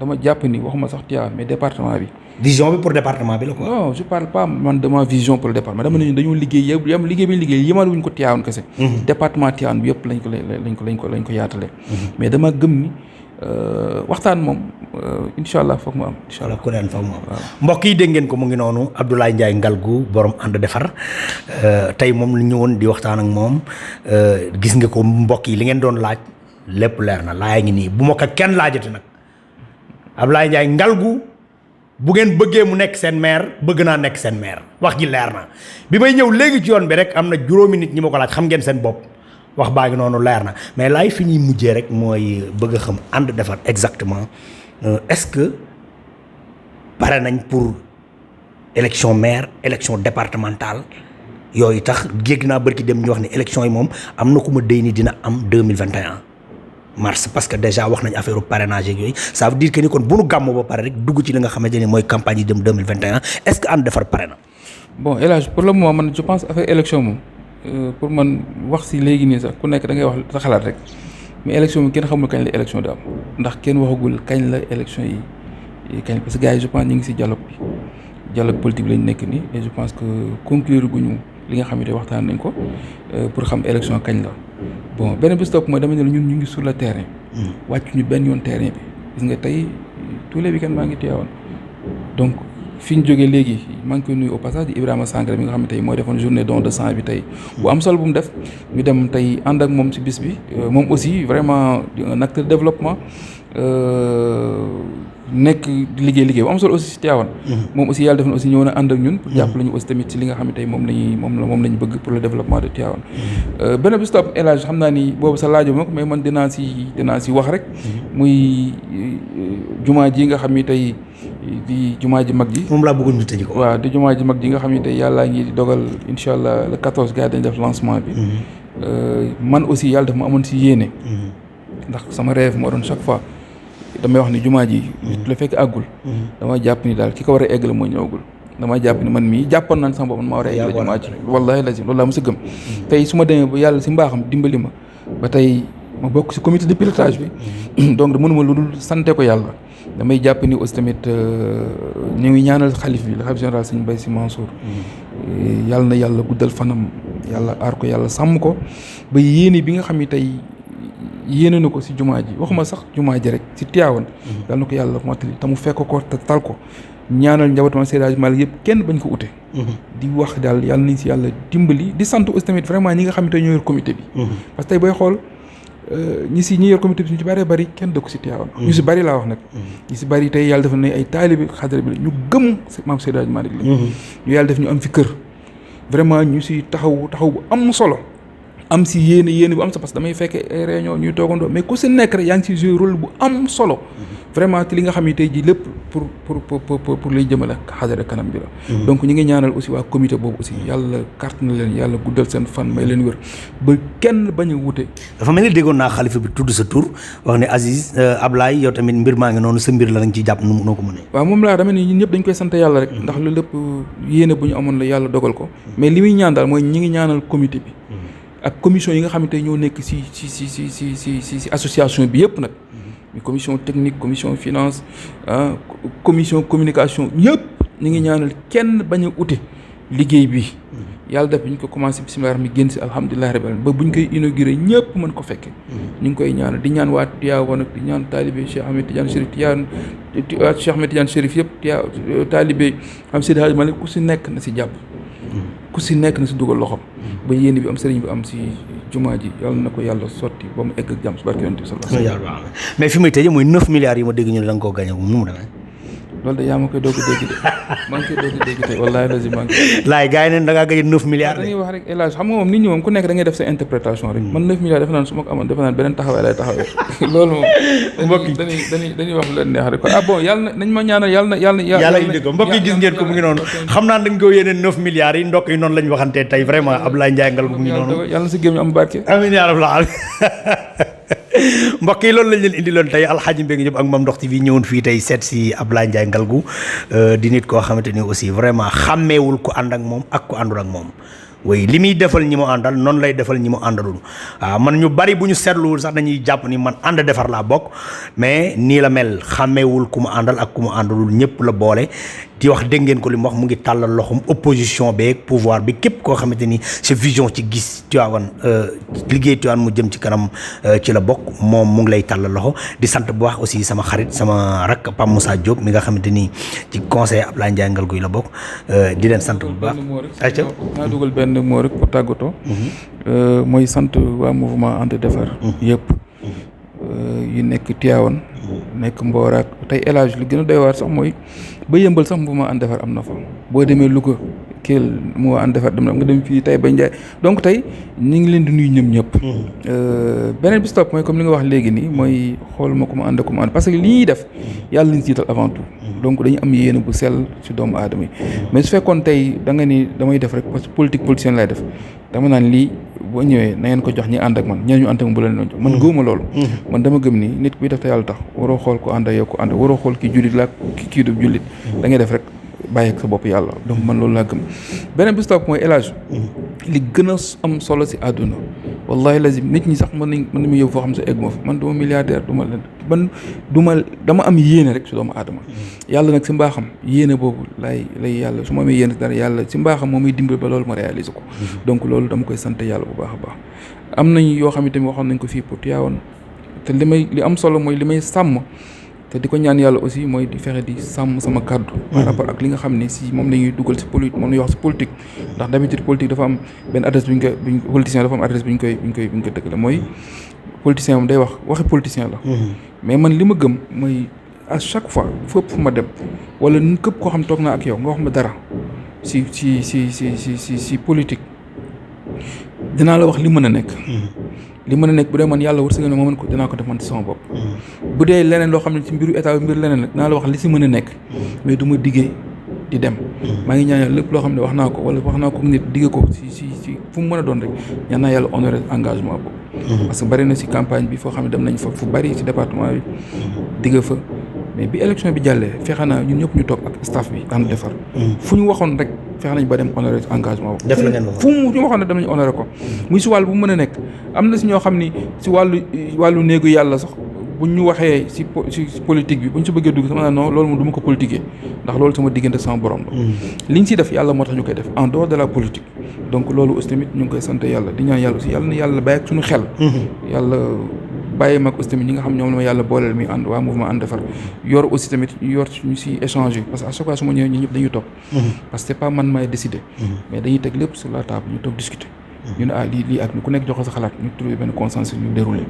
dama jàpp ni waxuma sax Tivaouane mais département bi. vision bi pour département bi la quoi. non je parle pas man de ma vision pour le département dama ne dañoo liggéey yëpp yam liggéey bi ñu liggéey yemale wuñ ko Tivaouane kese. département Tivaouane bi yëpp lañ ko yaatale. mais dama gëm ni. waxtaan moom incha allah foog mu am incha allah ku neen foog mu am mbokk yi dégg ngeen ko mu ngi noonu Abdoulaye Ndiaye Ngalgou borom ànd defar tey moom la ñëwoon di waxtaan ak moom gis nga ko mbokk yi li ngeen doon laaj lépp leer na laaya ngi nii bu ma ko kenn laajati nag Abdoulaye Ndiaye Ngalgou bu ngeen bëggee mu nekk seen maire bëgg naa nekk seen maire wax ji leer na bi may ñëw léegi ci yoon bi rek am na juróomi nit ñi ma ko laaj xam ngeen seen bopp wax baa ngi noonu leer na mais laay fi ñuy mujjee rek mooy bëgg a xam ànd defar exactement est-ce que pare nañ pour élection maire élection départementale yooyu tax géeg naa bërki dem ñu wax ne élection yi moom am na ku ma déy ni dina am 2021 mars parce que déjà wax nañ affaire parrainage ak yooyu ça veut dire que ni kon bu nu gàmmoo ba pare rek dugg ci li nga xamante ni mooy campagne yi dem 2021 est-ce que ànd defar pare na. bon El Hadj pour le moment man je pense affaire élection moom. pour man wax si léegi nii sax ku nekk da ngay wax sa xalaat rek mais élection bi kenn xamul kañ la élection di am ndax kenn waxagul kañ la élection yi kañ parce que gars yi je pense ñu ngi si dialogue politique bi lañ nekk nii et je pense que conclure guñu li nga xam ne waxtaan nañ ko pour xam élection kañ la bon beneen bi stop mooy dama ne la ñun ñu ngi sur le terrain. wàcc ñu benn yoon terrain bi gis nga tey tous les week-ends maa ngi Tivaouane donc. fi ñu jógee léegi maa ngi koy nuyu au passage di Ibrahima Sangaré mi nga xam ne tey mooy defoon journée don de sang bi tey bu am solo bu mu def ñu dem tey ànd ak moom ci bis bi moom aussi vraiment un acteur de développement nekk liggéey bu am solo aussi ci Tivaouane moom aussi yàlla def na aussi ñëw na ànd ak ñun pour jàppale ñu aussi tamit ci li nga xam ne tey moom lañu bëgg pour le développement de Tivaouane benn bis topp El Hadj xam naa ni boobu sa laajo ma ko mais man dinaa si wax rek muy jumaa ji nga xam ni tey di jumaa ji mag ji moom laa bëggoon ñu tëj ko waaw di jumaa ji mag ji nga xam ne tey yàllaa ngi dogal incha allah le 14 gars dañ def lancement bi man aussi yàlla daf ma amoon si yéene ndax sama rêve moo doon chaque fois damay wax ni jumaa ji la fekk àggul dama jàpp ni daal ki ko war a egg la mooy ñëwagul dama jàpp ni man mii jàppoon naa ne sama bopp man maa war a egg la jumaa ji wallahi lazim loolu laa mos a gëm tey su ma demee ba yàlla si mbaaxam dimbali ma ba tey ma bokk si comité de pilotage bi donc mënuma lu dul sante ko yàlla damay jàpp ni aussi tamit ñu ngi ñaanal xalif bi le xalif général Sëñ Mbaye Sy Mansour yàlla na yàlla guddal fanam yàlla aar ko yàlla sàmm ko ba yéene bi nga xam ni tey yéene na ko si jumaa ji waxuma sax jumaa ji rek si Tivaouane yàlla na ko yàlla mottali te mu fekk ko te tal ko ñaanal njabootam Seydi Hadji Malick yëpp kenn bañ ko ute di wax daal yàlla nañ si yàlla dimbali di sant aussi tamit vraiment ñi nga xam ne tey ñoo yor comité bi parce que tey booy xool ñi yor comité bi ñu ci bëree bëri kenn dëkku si Tivaouane. ñu si bëri laa wax nag. ñu si bëri tey yàlla def na ay taalibe xadara bi la ñu gëm maam Seydi Hadji Malick la. ñu yàlla def ñu am fi kër vraiment ñu si taxaw bu am solo. am si yéene bu am sa parce que damay fekkee ay réunion ñuy toogandoo mais ku si nekk rek yaa ngi si jouer rôle bu am solo vraiment te li nga xam ne tey jii lépp pour lay jëmale xadara kanam bi la. donc ñu ngi ñaanal aussi waa comité boobu aussi yàlla carte na leen yàlla guddal seen fan may leen wér ba kenn bañ a wute. dafa mel ni déggoon naa xalifa bi tudd sa tur wax ne Aziz Ablaye yow tamit mbir maa ngi noonu sa mbir la nga ciy jàpp noo ko mënee. waaw moom laa dama ne ñun ñëpp dañ koy sant yàlla rek ndax lu lépp yéene bu ñu amoon la yàlla dogal ko mais li muy ñaan daal mooy ñi ngi ñaanal comité bi. ak commission yi nga xamante ñoo nekk ci association bi yëpp nag commission technique commission finance commission communication ñëpp ñu ngi ñaanal kenn bañ a ute liggéey bi yàlla def bi ñu ko commencé bismillah mi génn si alhamdulilah rabbil alamin ba bu ñu koy inauguré ñëpp mën ko fekke ñu ngi koy ñaanal di ñaan waa Tivaouane ak di ñaan taalibe Cheikh Ahmed Tidiane Chérif Cheikh Ahmed Tidiane Chérif yëpp taalibe am Seydi Hadji Malick ku si nekk na si jàpp ku si nekk na si dugal loxom ba yéene bi am sëriñ bi am si jumaa ji yàlla na ko yàlla sotti ba mu egg ak jàmm si barke yonent bi sallallahu alayhi wa sallam mais fi muy tëjee mooy 9 milliards yi ma dégg ñu ne da nga koo gagné nu mu demee. loolu de yaa ma koy doog a dégg de maa ngi koy doog a dégg tey wallaahi lazim maa ngi laay gars yi ne da ngaa gagné 9 milliards. dañuy wax rek El Hadj xam nga moom nit ñi moom ku nekk da ngay def sa interprétation rek man 9 milliards defe naan su ma ko amoon defe naan beneen taxawaay lay taxawee loolu moom mbokk yi dañuy wax lu leen neex rek ah bon yàlla nañ ma ñaanal yàlla indi ko mbokk yi gis ngeen ko mu ngi noonu xam naa dañ ko yéene 9 milliards yi ndokk yi noonu lañ waxantee tey vraiment Ablaye Ndiaye Ngalgou mu ngi noonu yàlla na si géem ñu am barke amiin yaa rabbal mbokk yi loolu lañ leen indiloon tey Alxaaji Mbengue Diop ak Mame Ndokh TV ñëwoon fii tey seet si Ablaye Ndiaye Ngalgou di nit koo xamante ni aussi vraiment xàmmeewul ku ànd ak moom ak ku àndul ak moom oui li muy defal ñi mu àndal noonu lay defal ñi mu àndalul waaw man ñu bari bu ñu seetluwul sax dañuy jàpp ni man ànd defar laa bokk mais nii la mel xàmmeewul ku mu àndal ak ku mu àndalul ñëpp la boole di wax dégg ngeen ko li mu wax mu ngi tàllal loxum opposition beeg pouvoir bi képp koo xamante ni sa vision ci gis Tivaouane liggéey Tivaouane mu jëm ci kanam ci la bokk moom mu ngi lay tàllal loxo di sant bu wax aussi sama xarit sama rakk Pape Moussa Diop mi nga xamante ni ci conseil Ablaye Ndiaye Ngalgou la bokk di leen sant bu baax. naa dugal benn moo rek pour tàggatoo. mooy sant waa mouvement ànd defar. yëpp yu nekk Tivaouane. nekk Mbooraak tey El Hadj lu gën a doy waar sax mooy ba yëmbal sax mouvement ànd defar am na fa boo demee Louga Kell mouvement ànd defar dem na nga dem fii tey ba Ndiaye donc tey ñu ngi leen di nuyu ñëpp. beneen bi stop mooy comme li nga wax léegi nii mooy xool ma ko ma ànd parce que li ñuy def yàlla lañ jiital avant tout donc dañu am yéene bu sell ci doomu aadama yi mais su fekkoon tey da nga ni damay def rek parce que politicien lay def dama naan lii boo ñëwee na ngeen ko jox ñi ànd ak man ñeneen ñu ànd ak man bu leen jox man gëwuma loolu. man dama gëm ni nit kuy def te yàlla tax waroo xool ko ànd ak yow ko ànd waroo xool ki jullit la kii du jullit da ngay def rek bàyyi ak sa bopp yàlla donc man loolu laa gëm beneen bi stop mooy El Hadj li gën a am solo si àdduna wallahi lazim nit ñi sax mën nañu yóbbu foo xam sa egg ma fa man duma milliardaire dama am yéene rek si doomu aadama yàlla nag si mbaaxam yéene boobu lay yàlla su ma amee yéene dara yàlla si mbaaxam moo muy dimbali ba loolu ma réaliser ko donc loolu dama koy sant yàlla bu baax a baax am nañ yoo xam ne tamit waxoon nañ ko fii pour Tivaouane te li am solo mooy li may sàmm te di ko ñaan yàlla aussi mooy di fexe di sàmm sama kàddu par rapport ak li nga xam ne si moom la ñuy dugal si politique moom la ñuy wax si politique ndax d'habitude politique dafa am benn adresse politicien dafa am adresse bu ñu koy dëgg la mooy politicien moom day waxi politicien la mais man li ma gëm mooy à chaque fois fépp fu ma dem wala nun képp koo xam toog naa ak yow nga wax ma dara si politique dinaa la wax li mën a nekk li mën a nekk bu dee man yàlla wërsëgal na ma mën ko dinaa ko def man ci sama bopp bu dee leneen loo xam ne ci mbiru état mbir leneen la dinaa la wax li si mën a nekk mais du ma diggee di dem maa ngi ñaan yàlla lépp loo xam ne wax naa ko wala wax naa ko nit digge ko si fu mu mën a doon rek ñaan naa yàlla honoré engagement boobu parce que bari na si campagne bi foo xam ne dem nañ fa fu bari si département bi digge fa mais bi élection bi jàllee fexe naa ñun ñëpp ñu toog ak staff bi ànd defar fu ñu waxoon rek fexe nañ ba dem honoré engagement boobu fu ñu waxoon ne dem nañ honoré ko muy si wàll bu mën a nekk am na si ñoo xam ni si wàllu néegu yàlla sax buñ ñu waxee si politique bi buñ si bëggee dugg sama naa non loolu moom du ma ko politiquer ndax loolu sama diggante sama borom la liñ si def yàlla moo tax ñu koy def en dehors de la politique donc loolu aussi tamit ñu ngi koy sant yàlla di ñaan yàlla aussi yàlla na yàlla bàyyi ak suñu xel yàlla bàyyi mag aussi tamit ñi nga xam ñoom la ma yàlla booleel mi ànd waa mouvement ànd defar yor aussi tamit yor ñu si échanger parce que à chaque fois su ma ñëwee ñi ñëpp dañuy toog parce que c'est pas man maay décider mais dañuy teg lépp sur la table ñu toog discuter ñu ne lii ak ku nekk joxe sa xalaat ñu trouver benn consensus ñu déroulé.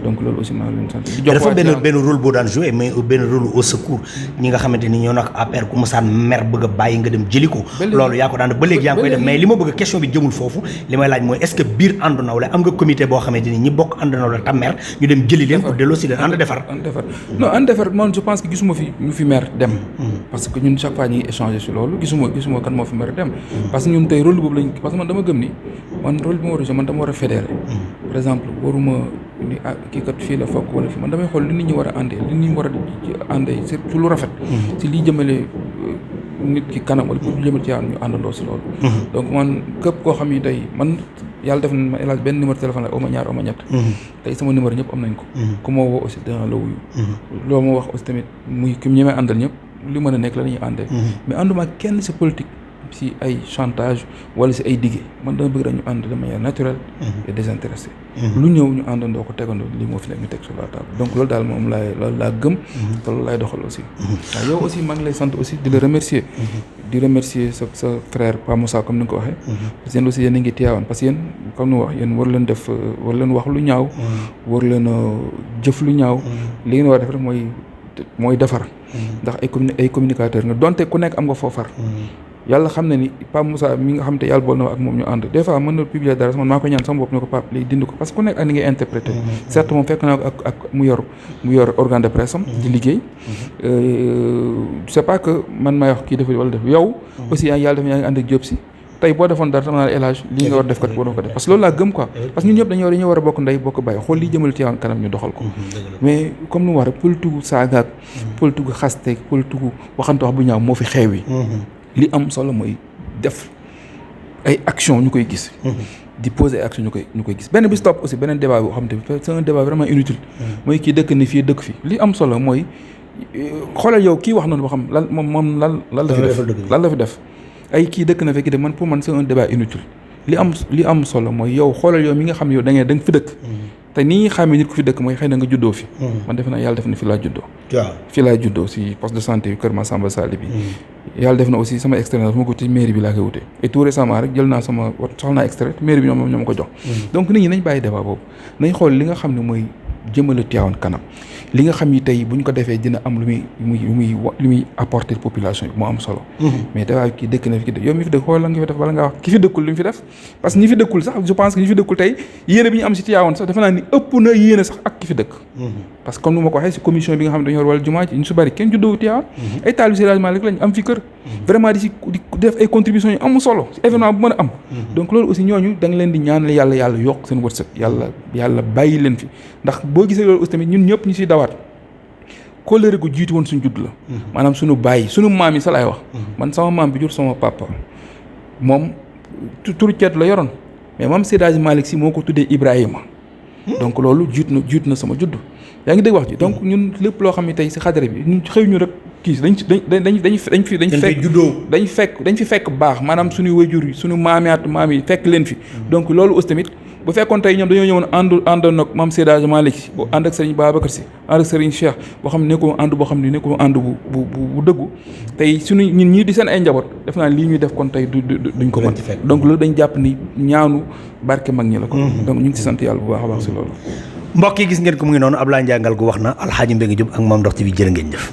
donc loolu aussi maa ngi leen sant. di jox dafa benn rôle boo daan joué mais benn rôle au secours ñi nga xamante ni ñoo nag APR ku musaan mer bëgg a bàyyi nga dem jëli ko. loolu yaa ko daan ba léegi yaa ngi koy def mais li ma bëgg question bi jëmul foofu li may laaj mooy est-ce que biir ànd nawle am nga comité boo xamante ni ñi bokk ànd nawle tam mer ñu dem jëli leen pour delloo si leen ànd defar. non ànd defar man je pense que gisuma fi ñu fi mer dem. parce que ñun chaque fois ñu ngi échanger si loolu gisuma kan moo fi mer dem. parce que ñun tey rôle boobu lañ parce que man dama gëm ni man rôle bi ma war a jouer man dama war a fédérer. par exemple waruma ni kii kat fii la fokk wala fii man damay xool li nit ñi war a àndee li nit ñi war a àndee ci lu rafet. ci liy jëmale nit ki kanam wala pour jëmale ci ñu àndandoo si loolu. donc man képp koo xam ni tey man yàlla def na ma hélas benn numéro téléphone la oma ñaar oma ñett. tey sama numéro ñëpp am nañ ko. ku ma woo aussi dana la wuyu. loo ma wax aussi tamit muy ki ñi may àndal ñëpp li mën a nekk la ñuy àndee. mais ànduma kenn si politique. si ay chantage wala si ay dige man dama bëgg dañu ànd de manière naturelle et désintéressée. lu ñëw ñu àndandoo ko tegandoo lii moo fi nekk ñu teg sur la table donc loolu daal moom loolu laa gëm te loolu laay doxal aussi. waaw yow aussi maa ngi lay sant aussi di la remercier di remercier sa frère Pa Moussa comme ni nga ko waxee parce que yéen aussi yéen a ngi teewaan parce que yéen comme ni wax yéen war leen def war leen wax lu ñaaw war leen jëf lu ñaaw li ngeen war a def rek mooy defar ndax ay communicateur nga donte ku nekk am nga foofar yàlla xam na ni Pape Moussa mi nga xam te yàlla bool na ak moom ñu ànd des fois mën na publier dara man maa ko ñaan sama bopp ne ko Pape léegi dindi ko parce que ku nekk ak ni ngay interpréter certes moom fekk naa ko ak mu yor organe de presse am di liggéey c'est pas que man maay wax kii def wala def yow aussi yàlla def yaa ngi ànd ak Diop si tey boo defoon dara sama naa El Hadj lii nga war def kat boo ko def parce que loolu laa gëm quoi parce que ñun ñëpp dañoo war a bokk ndey bokk bàyyi xool lii jëmale Tivaouane kanam ñu doxal ko mais comme nu mu wax rek politique saagaak politique xaste politique waxante wax bu ñaaw moo fi xeew yi li am solo mooy def ay action ñu koy gis di poser ay action ñu koy gis benn bis topp aussi beneen débat boo xam te c'est un débat vraiment inutile mooy kii dëkk ni fii dëkk fi li am solo mooy xoolal yow kii wax noonu boo xam lan la fi def ay kii dëkk na fekk de man pour man c'est un débat inutile li am solo mooy yow xoolal yow mi nga xam ne yow da nga fi dëkk te ni ñuy xamee nit ku fi dëkk mooy xëy na nga juddoo fi man defe naa yàlla def na fi laa juddoo si poste de santé bi Kër Massamba Sali bi yàlla def na aussi sama extrait dafa ma ko ci mairie bi laa koy wute et tout récemment rek jël naa sama soxla naa extrait mairie bi ñoo ma ko jox donc nit ñi nañ bàyyi débat boobu nañ xool li nga xam ne mooy jëmale Tivaouane kanam li nga xam ni tey bu ñu ko defee dina am lu muy apporter population bi moo am solo mais débat kii dëkk na fi yow mi fi dëkk xool la nga fi def bala nga wax ki fi dëkkul li mu fi def parce que ñi fi dëkkul sax je pense que ñi fi dëkkul tey yéene bi ñu am si Tivaouane sax defe naa ni ëpp na yéene sax ak ki fi dëkk parce que comme nu ma ko waxee si commission bi nga xam ne dañoo war wàllu jumaa ji ñu su bari kenn juddoo Tivaouane ay taalibe Seydi Hadji Malick lañ am fi kër vraiment di def ay contributions yu am solo si événement bu mën a am donc loolu aussi ñooñu da nga leen di ñaanal yàlla yokk seen wërsëg yàlla bàyyi leen fi ndax boo gisee loolu aussi tamit ñun ñëpp ñu siy dawaat kóllëre gu jiitu woon suñu judd la maanaam suñu bàyyi suñu maam yi sa laay wax man sama maam bi jur sama papa moom turu ceet la yoroon mais maam Seydi Hadji Malick si moo ko tuddee Ibrahima donc loolu jiitu na sama judd yaa ngi dégg wax ji donc ñun lépp loo xam ne tey si xadara bi ñun xëy ñu rek kii dañ fi fekk baax maanaam suñuy wayjur yi suñu maam yi fekk leen fi donc loolu aussi tamit bu fekkoon tey ñoom dañoo ñëwoon àndoon ak maam Seydi Hadji Malick si bu ànd ak Serigne Babacar si ànd ak Serigne Cheikh boo xam ne nekkul ànd bu dëggu tey suñu ñun ñii di seen ay njaboot def naa lii ñuy def kon tey duñ ko mën donc loolu dañ jàpp ni ñaanu barke mag ñi la ko donc ñu ngi si sant yàlla bu baax a baax si loolu mbokk yi gis ngeen ko mu ngi noonu Ablaye Ndiaye Ngalgou wax na Alxaaji Mbengue Diop ak Mame Ndokh TV jërë ngeen jëf